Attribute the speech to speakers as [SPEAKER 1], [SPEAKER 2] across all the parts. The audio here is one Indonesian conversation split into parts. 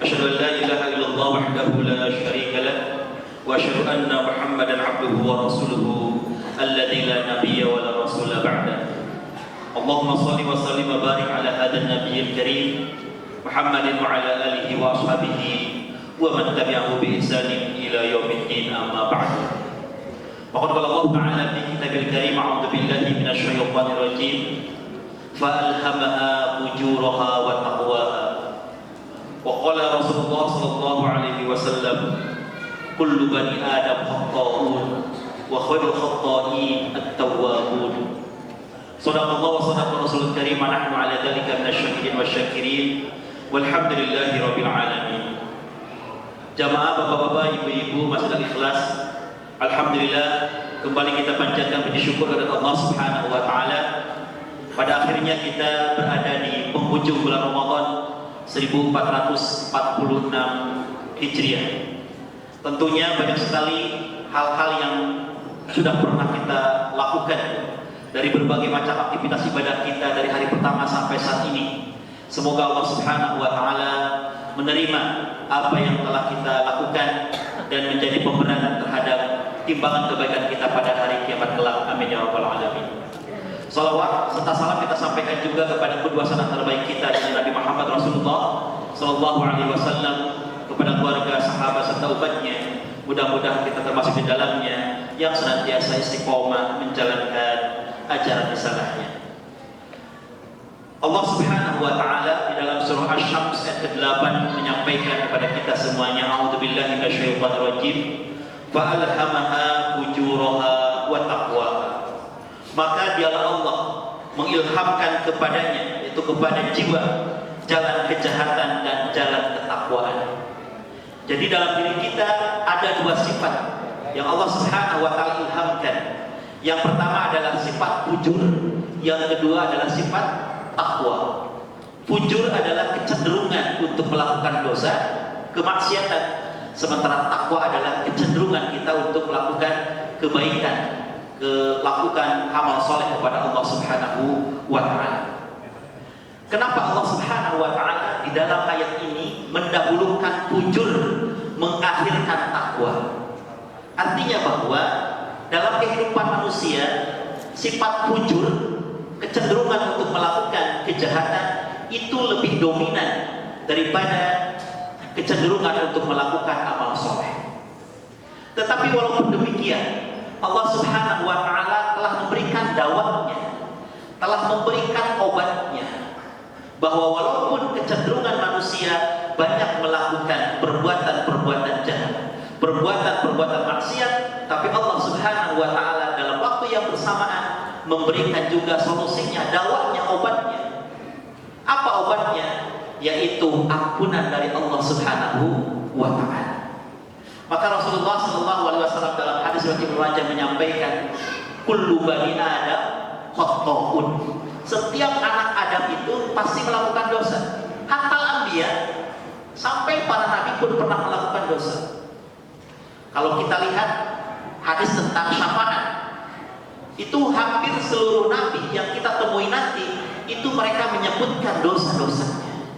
[SPEAKER 1] أشهد أن لا إله إلا الله وحده لا شريك له وأشهد أن محمدا عبده ورسوله الذي لا نبي ولا رسول بعده. اللهم صل وسلم وبارك على هذا النبي الكريم محمد وعلى آله وأصحابه ومن تبعه بإحسان إلى يوم الدين. أما بعد، وقد قال الله تعالى في كتابه الكريم: أعوذ بالله من الشيطان الرجيم فألهمها فجورها وتقواها. وقال رسول الله صلى الله عليه وسلم: كل بني آدم خطاؤون وخير الخطائين التوابون. صدق الله وصدق رسول الكريم ونحن على ذلك من الشاهدين والشاكرين والحمد لله رب العالمين. Jamaah bapak-bapak, ibu-ibu, masjid Al-Ikhlas, alhamdulillah kembali kita panjatkan puji syukur kepada Allah Subhanahu wa taala. Pada akhirnya kita berada di penghujung bulan Ramadan 1446 Hijriah. Tentunya banyak sekali hal-hal yang sudah pernah kita lakukan dari berbagai macam aktivitas ibadah kita dari hari pertama sampai saat ini. Semoga Allah Subhanahu wa taala menerima apa yang telah kita lakukan dan menjadi pembenaran terhadap timbangan kebaikan kita pada hari kiamat kelak. Amin ya rabbal alamin. Salawat serta salam kita sampaikan juga kepada kedua sanak terbaik kita, Nabi Muhammad Rasulullah Sallallahu Alaihi Wasallam, kepada keluarga, sahabat serta umatnya. Mudah-mudahan kita termasuk di dalamnya yang senantiasa istiqomah menjalankan ajaran risalahnya. Allah Subhanahu wa taala di dalam surah Asy-Syams ayat ke-8 menyampaikan kepada kita semuanya, a'udzubillahi minasyaitonir rajim, fa'alhamaha fujuraha wa taqwaha. Maka dialah Allah mengilhamkan kepadanya, yaitu kepada jiwa, jalan kejahatan dan jalan ketakwaan. Jadi dalam diri kita ada dua sifat yang Allah Subhanahu wa taala ilhamkan. Yang pertama adalah sifat fujur, yang kedua adalah sifat takwa. Fujur adalah kecenderungan untuk melakukan dosa, kemaksiatan, sementara takwa adalah kecenderungan kita untuk melakukan kebaikan, melakukan amal soleh kepada Allah Subhanahu wa taala. Kenapa Allah Subhanahu wa taala di dalam ayat ini mendahulukan fujur, mengakhirkan takwa? Artinya bahwa dalam kehidupan manusia, sifat fujur, kecenderungan untuk melakukan kejahatan itu lebih dominan daripada kecenderungan untuk melakukan amal soleh. Tetapi walaupun demikian, Allah Subhanahu wa taala telah memberikan dawatnya, telah memberikan obatnya, bahwa walaupun kecenderungan manusia banyak melakukan perbuatan-perbuatan jahat, perbuatan-perbuatan maksiat, tapi Allah Subhanahu wa taala dalam waktu yang bersamaan memberikan juga solusinya, dawatnya, obatnya. Apa obatnya? Yaitu ampunan dari Allah Subhanahu wa taala. Maka Rasulullah sallallahu alaihi wasallam dalam hadis riwayat Ibnu Majah menyampaikan, kullu bani Adam khata'un. Setiap anak Adam itu pasti melakukan dosa. Hatta anbiya, sampai para nabi pun pernah melakukan dosa. Kalau kita lihat hadis tentang syafaat, itu hampir seluruh nabi yang kita temui nanti itu mereka menyebutkan dosa-dosanya.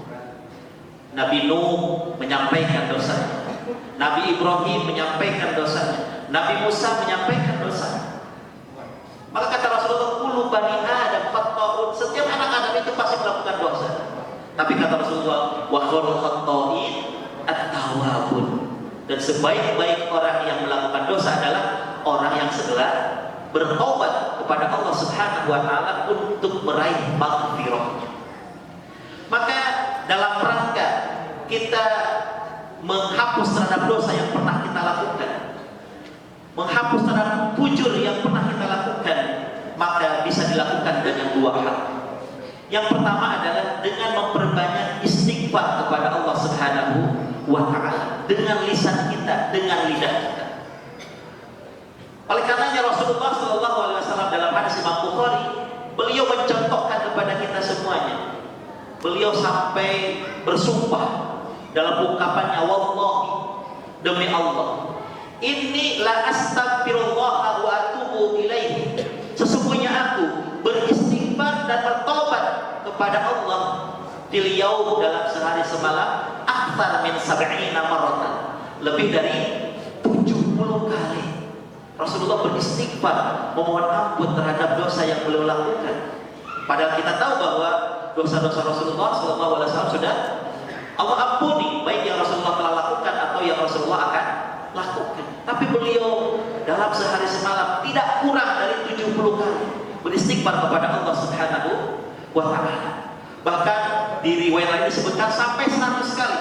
[SPEAKER 1] Nabi Nuh menyampaikan dosanya, Nabi Ibrahim menyampaikan dosanya, Nabi Musa menyampaikan dosanya. Maka kata Rasulullah, kullu bani Adam khata'un. Setiap anak Adam itu pasti melakukan dosa. Tapi kata Rasulullah, wa khairul khata'in at-tawwabun. Dan sebaik-baik orang yang melakukan dosa adalah orang yang segera bertobat kepada Allah Subhanahu wa taala untuk meraih maghfirahnya. Maka dalam rangka kita menghapus terhadap dosa yang pernah kita lakukan, menghapus terhadap fujur yang pernah kita lakukan, maka bisa dilakukan dengan dua hal. Yang pertama adalah dengan memperbanyak istighfar kepada Allah Subhanahu wa taala dengan lisan kita, dengan lidah kita. Oleh karenanya Rasulullah sallallahu alaihi wasallam dalam hadis Imam Bukhari, beliau mencontohkan kepada kita semuanya. Beliau sampai bersumpah dalam ungkapannya, wallahi, demi Allah, inni la astaghfirullah wa atubu ilaihi. Sesungguhnya aku beristighfar dan bertobat kepada Allah fil yaum, dalam sehari semalam, akthar min sab'ina marratan, lebih dari 70 kali Rasulullah beristighfar memohon ampun terhadap dosa yang beliau lakukan. Padahal kita tahu bahwa dosa-dosa Rasulullah SAW sudah Allah ampuni, baik yang Rasulullah telah lakukan atau yang Rasulullah akan lakukan. Tapi beliau dalam sehari semalam tidak kurang dari 70 kali beristighfar kepada Allah Subhanahu wa Ta'ala. Bahkan di riwayat lain disebutkan sampai 100 kali.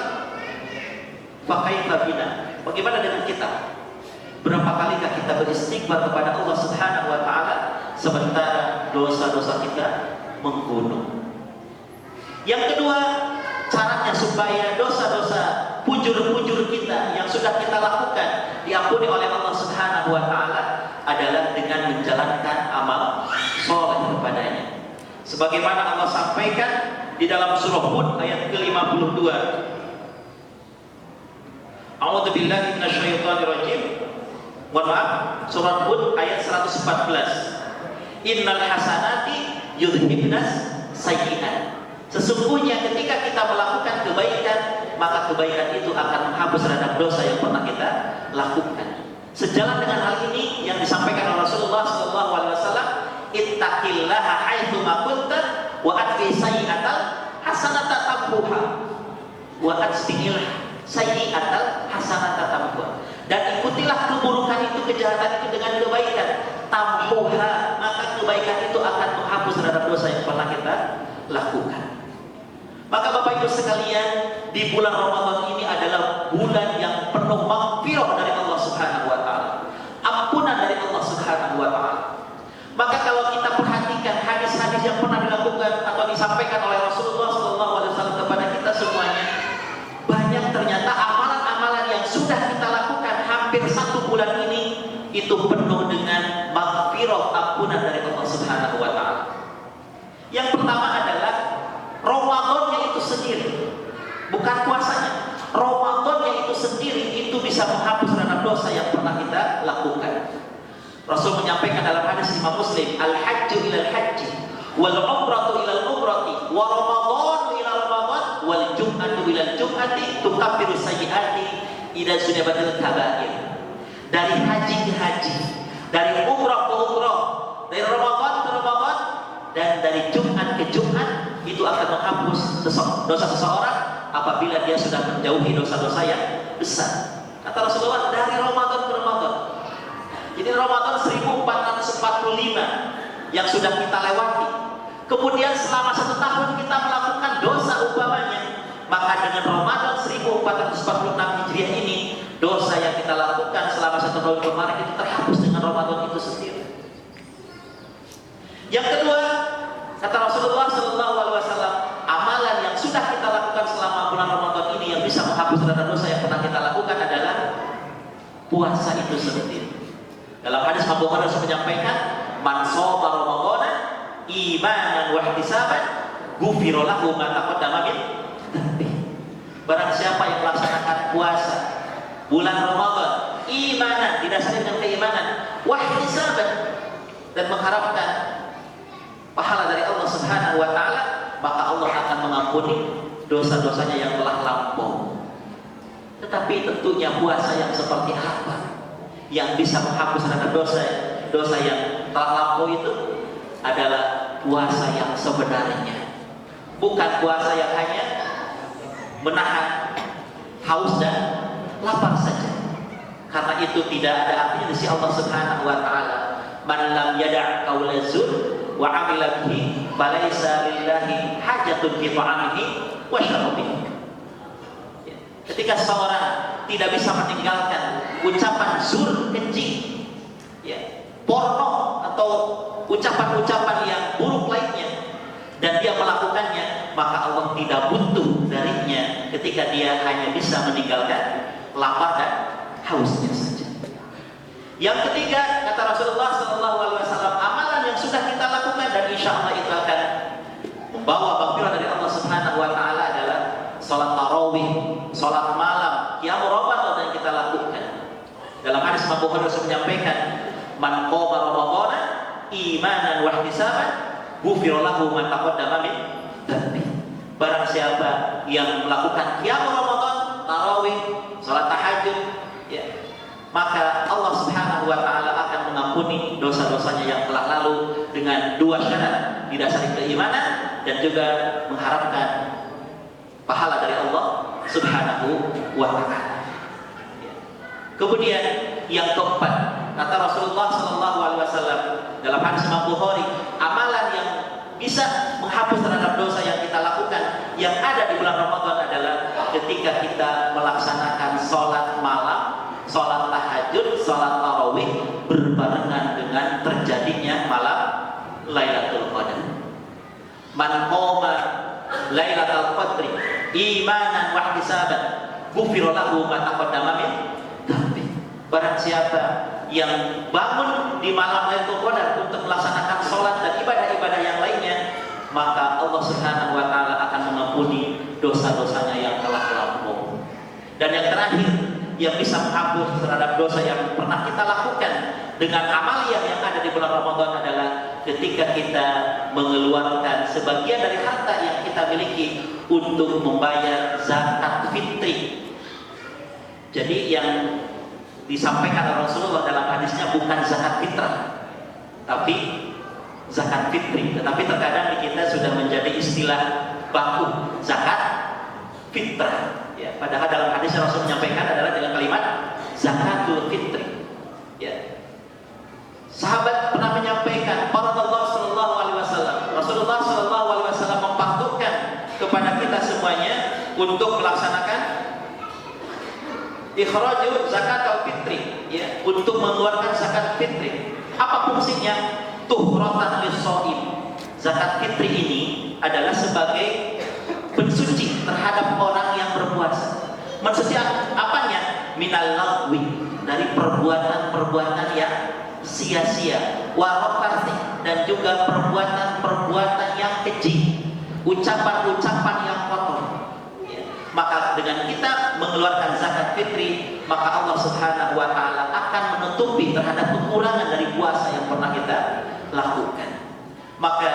[SPEAKER 1] Fakaifa bina, bagaimana dengan kita? Berapa kalikah kita beristighfar kepada Allah Subhanahu wa Ta'ala sementara dosa-dosa kita menggunung? Yang kedua, caranya supaya dosa-dosa pujur-pujur kita yang sudah kita lakukan diampuni oleh Allah Subhanahu wa Ta'ala adalah dengan menjalankan amal soleh kepadanya. Sebagaimana Allah sampaikan di dalam surah Hud ayat ke-52. A'udzu billahi minasyaitonir rajim. Mohon maaf, surah Hud ayat 114. Innal hasanati yudhibnas sayyi'at. Sesungguhnya ketika kita melakukan kebaikan, maka kebaikan itu akan menghapus terhadap dosa yang pernah kita lakukan. Sejalan dengan hal ini yang disampaikan oleh Rasulullah SAW, ittaqillaha haitsu ma kunta wa atbi sayyi'atal hasanata tamhuha wa atbi'il sayyi'atal hasanata tamhuha. Dan ikutilah keburukan itu, kejahatan itu dengan kebaikan. Tamhuha, maka kebaikan itu akan menghapus terhadap dosa yang pernah kita lakukan. Maka Bapak Ibu sekalian, di bulan Ramadan ini adalah bulan yang penuh maghfirah dari Allah Subhanahu wa Ta'ala, ampunan dari Allah Subhanahu wa Ta'ala. Maka kalau kita perhatikan hadis-hadis yang pernah dilakukan atau disampaikan oleh Rasulullah SAW kepada kita semuanya, banyak ternyata amalan-amalan yang sudah kita lakukan hampir 1 bulan ini itu penuh dengan maghfirah, ampunan dari Allah Subhanahu wa Ta'ala. Yang pertama adalah Ramadannya itu sendiri, bukan puasanya. Ramadannya itu sendiri itu bisa menghapus terhadap dosa yang pernah kita lakukan. Rasul menyampaikan dalam hadis Imam Muslim, al-hajju ilal hajji wal umratu ilal umrati wa ramadhanu ila ramadhan wal jum'atu ilal jum'ati tukaffiru sayyi'ati idza sunabatil kabair. Dari haji ke haji, dari umrah ke umrah, dari Ramadan ke Ramadan, dan dari Jumat ke Jumat, itu akan menghapus dosa seseorang apabila dia sudah menjauhi dosa-dosa yang besar. Kata Rasulullah, dari Ramadan ke Ramadan. Jadi Ramadan 1445 yang sudah kita lewati. Kemudian selama 1 tahun kita melakukan dosa umpamanya, maka dengan Ramadan 1446 Hijriah ini, dosa yang kita lakukan selama 1 tahun kemarin itu terhapus dengan Ramadan itu sendiri. Yang kedua, kata Rasulullah SAW, amalan yang sudah kita lakukan selama bulan Ramadan ini yang bisa menghapus terhadap dosa yang pernah kita lakukan adalah puasa itu sendiri. Dalam hadis Abu Hurairah menyampaikan, man shoma ramadhana imanan wa ihtisaban ghufira lahu ma taqaddama min dhanbi. Barang siapa yang melaksanakan puasa bulan Ramadan imanan, didasari dengan keimanan, wa ihtisaban, dan mengharapkan pahala dari Allah Subhanahu wa Ta'ala, maka Allah akan mengampuni dosa-dosanya yang telah lampau. Tetapi tentunya puasa yang seperti apa yang bisa menghapus terhadap dosa yang telah lampau itu adalah puasa yang sebenarnya, bukan puasa yang hanya menahan haus dan lapar saja. Karena itu tidak ada artinya di sisi Allah Subhanahu wa Ta'ala. Man lam yada' qaula zur wa 'amila bihi falaysa lillahi hajatun fi ta'amihi wa syarabihi. Ketika seseorang tidak bisa meninggalkan ucapan zur, keji, porno atau ucapan-ucapan yang buruk lainnya, dan dia melakukannya, maka Allah tidak butuh darinya ketika dia hanya bisa meninggalkan lapar dan hausnya saja. Yang ketiga, kata Rasulullah SAW, amalan yang sudah kita lakukan dan insya Allah itu akan membawa maghfirah dari Allah Subhanahu wa Ta'ala adalah salat tarawih, salat malam, qiyamul Ramadan yang kita lakukan. Dalam hadis Abu Hurairah menyampaikan, man qama ramadhana imanan wa ihtisaban ghufira lahu ma taqaddama min dhanbi. Barang siapa yang melakukan qiyamul Ramadan dosa-dosanya yang telah lalu dengan dua syarat, didasari keimanan dan juga mengharapkan pahala dari Allah Subhanahu wa Ta'ala. Kemudian yang keempat, kata Rasulullah Sallallahu Alaihi Wasallam dalam hadis Imam Bukhari, amalan yang bisa menghapus terhadap dosa yang kita lakukan yang ada di bulan Ramadan adalah ketika kita melaksanakan sholat malam, sholat tahajud, sholat tarawih berbarengan dengan terjadinya malam Lailatul Qadar. Man qoma Lailatul Qadri imanan wa ihtisaban ghufira lahu ma taqaddama min dhanbi. Barang siapa yang bangun di malam Lailatul Qadar untuk melaksanakan sholat dan ibadah-ibadah yang lainnya, maka Allah Subhanahu wa Ta'ala akan mengampuni dosa-dosanya yang telah lampau. Dan yang terakhir, yang bisa menghapus terhadap dosa yang pernah kita lakukan dengan amaliyah yang ada di bulan Ramadan adalah ketika kita mengeluarkan sebagian dari harta yang kita miliki untuk membayar zakat fitri. Jadi yang disampaikan oleh Rasulullah dalam hadisnya bukan zakat fitrah, tapi zakat fitri. Tetapi terkadang di kita sudah menjadi istilah baku zakat fitrah. Ya, padahal dalam hadis Rasul menyampaikan adalah dengan kalimat zakatul fitri. Ya. Sahabat pernah menyampaikan, Rasulullah Sallallahu Alaihi Wasallam, Rasulullah Sallallahu Alaihi Wasallam mempartukan kepada kita semuanya untuk melaksanakan ikhraju zakat al-fitri, ya, untuk mengeluarkan zakat fitri. Apa fungsinya? Tuhratan lis-shaim. Zakat fitri ini adalah sebagai pensuci terhadap orang yang berpuasa. Mensuci apanya? Minal lagwi, dari perbuatan-perbuatan yang sia-sia, warafati, dan juga perbuatan-perbuatan yang keji, ucapan-ucapan yang kotor. Maka dengan kita mengeluarkan zakat fitri, maka Allah Subhanahu wa Ta'ala akan menutupi terhadap kekurangan dari puasa yang pernah kita lakukan. Maka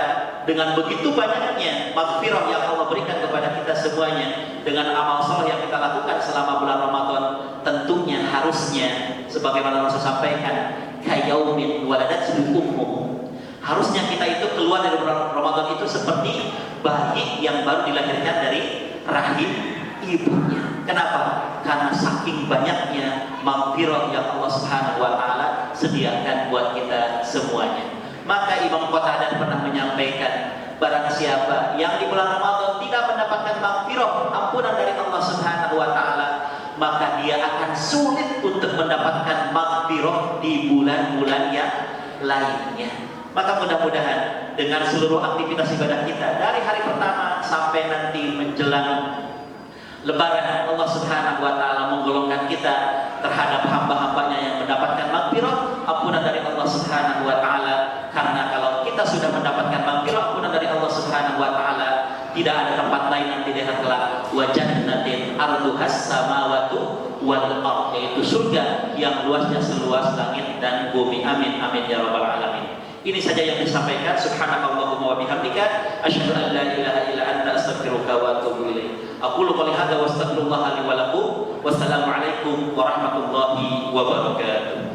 [SPEAKER 1] dengan begitu banyaknya maghfirah yang Allah berikan kepada kita semuanya dengan amal soleh yang kita lakukan selama bulan Ramadan, tentunya harusnya sebagaimana Rasul sampaikan, kayaumin waladathu ummuh. Harusnya kita itu keluar dari bulan Ramadan itu seperti bayi yang baru dilahirkan dari rahim ibunya. Kenapa? Karena saking banyaknya maghfirah yang Allah Subhanahu wa Ta'ala sediakan buat kita semuanya. Maka Imam Qatadah pernah menyampaikan, barang siapa yang di bulan Ramadan tidak mendapatkan maghfirah, ampunan dari Allah Subhanahu wa Ta'ala, maka dia akan sulit untuk mendapatkan maghfirah di bulan-bulan yang lainnya. Maka mudah-mudahan dengan seluruh aktivitas ibadah kita dari hari pertama sampai nanti menjelang Lebaran, Allah Subhanahu wa Ta'ala menggolongkan kita terhadap hamba-hambanya yang mendapatkan maghfirah, ampunan dari Allah Subhanahu wa Ta'ala. Karena kalau kita sudah mendapatkan maghfirah, ampunan dari Allah Subhanahu wa Ta'ala, tidak ada tempat lain nanti di akhirat kelak. Wa jannatin arduhas samawati wal ardh, yaitu surga yang luasnya seluas langit dan bumi. Amin amin ya rabbal alamin. Ini saja yang disampaikan. Subhanakallahumma wa bihamdika asyhadu an la ilaha illa anta astaghfiruka wa atubu ilaik. Aqulu qouli hadza wa astaghfirullah li wa lakum. Wassalamu alaikum warahmatullahi wabarakatuh.